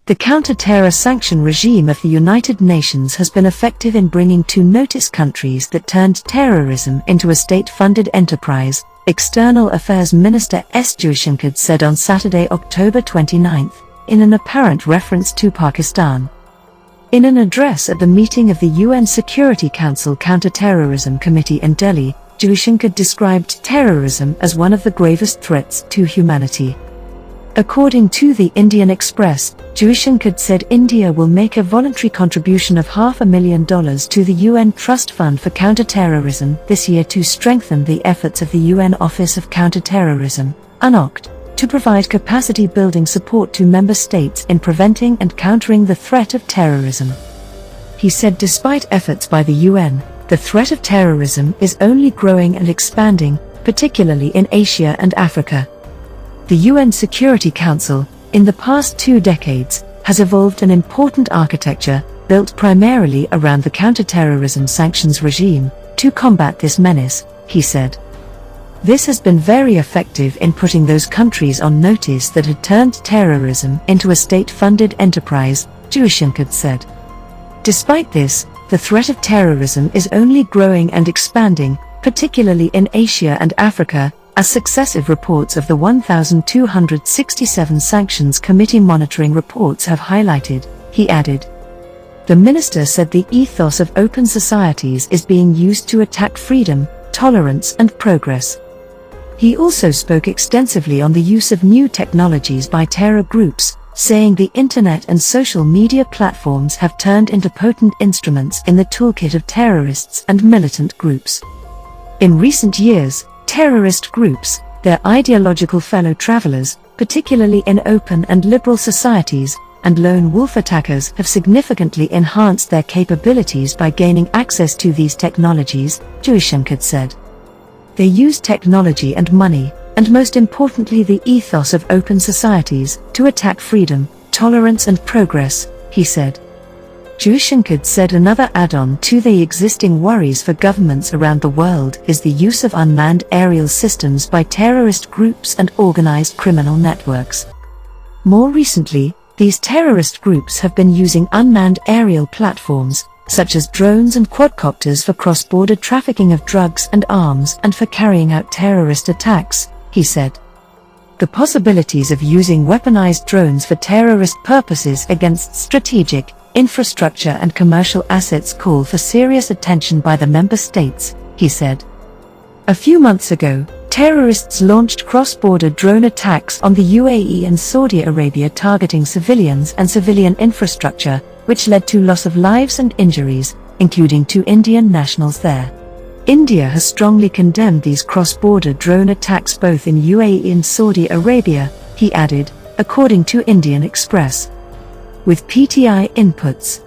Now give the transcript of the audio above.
The counter-terror sanction regime of the United Nations has been effective in bringing to notice countries that turned terrorism into a state-funded enterprise, External Affairs Minister S. Jaishankar said on Saturday, October 29, in an apparent reference to Pakistan. In an address at the meeting of the UN Security Council Counter-Terrorism Committee in Delhi, Jaishankar described terrorism as one of the gravest threats to humanity. According to the Indian Express, Jaishankar said India will make a voluntary contribution of $500,000 to the UN Trust Fund for Counter-Terrorism this year to strengthen the efforts of the UN Office of Counter-Terrorism, UNOCT, to provide capacity-building support to member states in preventing and countering the threat of terrorism. He said despite efforts by the UN, the threat of terrorism is only growing and expanding, particularly in Asia and Africa. The UN Security Council, in the past 2 decades, has evolved an important architecture, built primarily around the counter-terrorism sanctions regime, to combat this menace, he said. This has been very effective in putting those countries on notice that had turned terrorism into a state-funded enterprise, Jaishankar said. Despite this, the threat of terrorism is only growing and expanding, particularly in Asia and Africa, as successive reports of the 1,267 Sanctions Committee monitoring reports have highlighted, he added. The minister said the ethos of open societies is being used to attack freedom, tolerance and progress. He also spoke extensively on the use of new technologies by terror groups, saying the internet and social media platforms have turned into potent instruments in the toolkit of terrorists and militant groups. In recent years, terrorist groups, their ideological fellow travelers, particularly in open and liberal societies, and lone wolf attackers have significantly enhanced their capabilities by gaining access to these technologies, Jaishankar said. They use technology and money, and most importantly the ethos of open societies, to attack freedom, tolerance and progress, he said. Jaishankar said another add-on to the existing worries for governments around the world is the use of unmanned aerial systems by terrorist groups and organized criminal networks. More recently, these terrorist groups have been using unmanned aerial platforms, such as drones and quadcopters for cross-border trafficking of drugs and arms and for carrying out terrorist attacks, he said. The possibilities of using weaponized drones for terrorist purposes against strategic, infrastructure and commercial assets call for serious attention by the member states, he said. A few months ago, terrorists launched cross-border drone attacks on the UAE and Saudi Arabia targeting civilians and civilian infrastructure, which led to loss of lives and injuries, including 2 Indian nationals there. India has strongly condemned these cross-border drone attacks both in UAE and Saudi Arabia, he added, according to Indian Express. With PTI inputs.